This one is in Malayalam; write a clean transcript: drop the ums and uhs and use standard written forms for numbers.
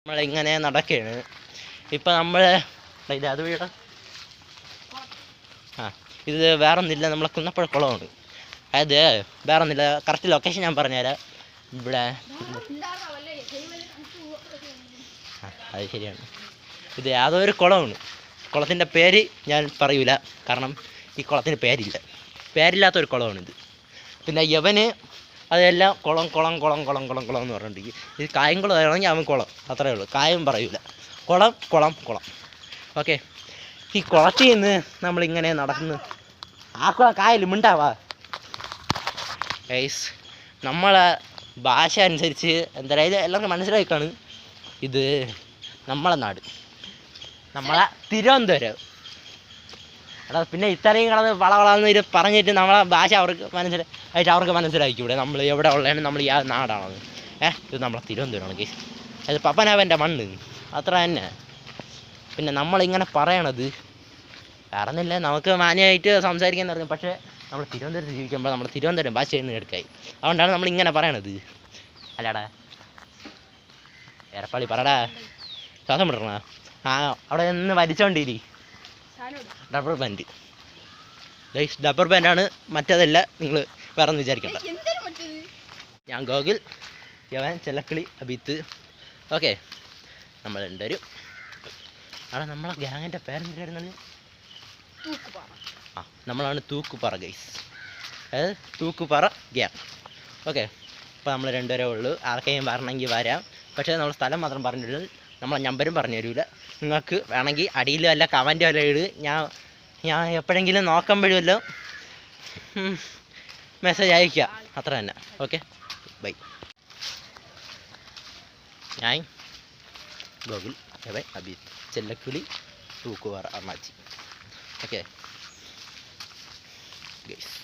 നമ്മളിങ്ങനെ നടക്കുകയാണ്. ഇപ്പം നമ്മൾ അത് വീട് ഇത് വേറൊന്നുമില്ല, നമ്മളെ കുന്നപ്പുഴ കുളമാണ്. അതായത് വേറൊന്നുമില്ല, കറക്റ്റ് ലൊക്കേഷൻ ഞാൻ പറഞ്ഞുതരാം. ഇവിടെ അത് ശരിയാണ്, ഇത് യാതൊരു കുളമാണ്. കുളത്തിൻ്റെ പേര് ഞാൻ പറയൂല, കാരണം ഈ കുളത്തിന് പേരില്ലാത്തൊരു കുളമാണിത്. പിന്നെ യവന് അതെല്ലാം കുളം കുളം കുളം കുളം കുളം കുളം എന്ന് പറഞ്ഞിട്ടുണ്ടെങ്കിൽ ഇത് കായംകുളം ആണെങ്കിൽ അവൻ കുളം, അത്രയേ ഉള്ളൂ, കായം പറയൂല, കുളം കുളം കുളം. ഓക്കെ, ഈ കുളത്തിൽ നിന്ന് നമ്മളിങ്ങനെ നടക്കുന്നു. ആ കുളം കായൽ മിണ്ടാവാ ഗൈസ്. നമ്മളെ ഭാഷ അനുസരിച്ച് എന്തായാലും എല്ലാവർക്കും മനസ്സിലായിക്കാണ്, ഇത് നമ്മളെ നാട്, നമ്മളെ തിരുവനന്തപുരം. എടാ പിന്നെ ഇത്രയും കിടന്ന് വളവളന്ന് ഇത് പറഞ്ഞിട്ട് നമ്മളെ ഭാഷ അവർക്ക് മനസ്സിലാക്കിക്കൂടെ നമ്മൾ എവിടെ ഉള്ളതാണ്, നമ്മൾ ഈ നാടാണെന്ന്. ഇത് നമ്മളെ തിരുവനന്തപുരമാണ് കേസ്, അത് പപ്പനാവൻ്റെ മണ്ണ്, അത്ര തന്നെ. പിന്നെ നമ്മളിങ്ങനെ പറയണത് വേറൊന്നുമില്ല, നമുക്ക് മാന്യമായിട്ട് സംസാരിക്കാൻ തുടങ്ങും. പക്ഷേ നമ്മൾ തിരുവനന്തപുരത്ത് ജീവിക്കുമ്പോൾ നമ്മൾ തിരുവനന്തപുരം ഭാഷയിൽ നിന്ന് എടുക്കായി, അതുകൊണ്ടാണ് നമ്മളിങ്ങനെ പറയണത്. അല്ലാടാ എരപ്പാളി പറടാ, ശ്വാസം വിടണ. അവിടെ നിന്ന് വലിച്ചോണ്ടിരി. റബ്ബർ ബാൻഡ് ഗൈസ്, റബ്ബർ ബാൻഡാണ്, മറ്റേതല്ല. നിങ്ങൾ വേറെ ഒന്നും വിചാരിക്കണ്ട. ഞാൻ ഗോകുൽ, യവൻ ചെല്ലക്കിളി, അബീത്ത്. ഓക്കെ, നമ്മൾ രണ്ടുപേരും നമ്മളെ ഗ്യാങ്ങിൻ്റെ പേരെന്തായിരുന്നത്? നമ്മളാണ് തൂക്കുപാറ ഗൈസ്, അതായത് തൂക്കുപാറ ഗ്യാങ്. ഓക്കെ, അപ്പോൾ നമ്മൾ രണ്ടുപേരേ ഉള്ളൂ. ആർക്കെങ്കിലും വരണമെങ്കിൽ വരാം, പക്ഷേ നമ്മൾ സ്ഥലം മാത്രം പറഞ്ഞിട്ട് നമ്മളെ നമ്പരും പറഞ്ഞു തരില്ല. നിങ്ങൾക്ക് വേണമെങ്കിൽ അടിയിൽ വല്ല കമൻറ്റ് വല്ല ഇട്, ഞാൻ എപ്പോഴെങ്കിലും നോക്കുമ്പോഴുമല്ലോ മെസ്സേജ് അയക്കുക, അത്ര തന്നെ. Okay, bye. ഞാൻ ഗോകുൽ, യവൻ അബീത്, ചെല്ലക്കിളി, തൂക്കുപാറ, അണ്ണാച്ചി. Okay guys.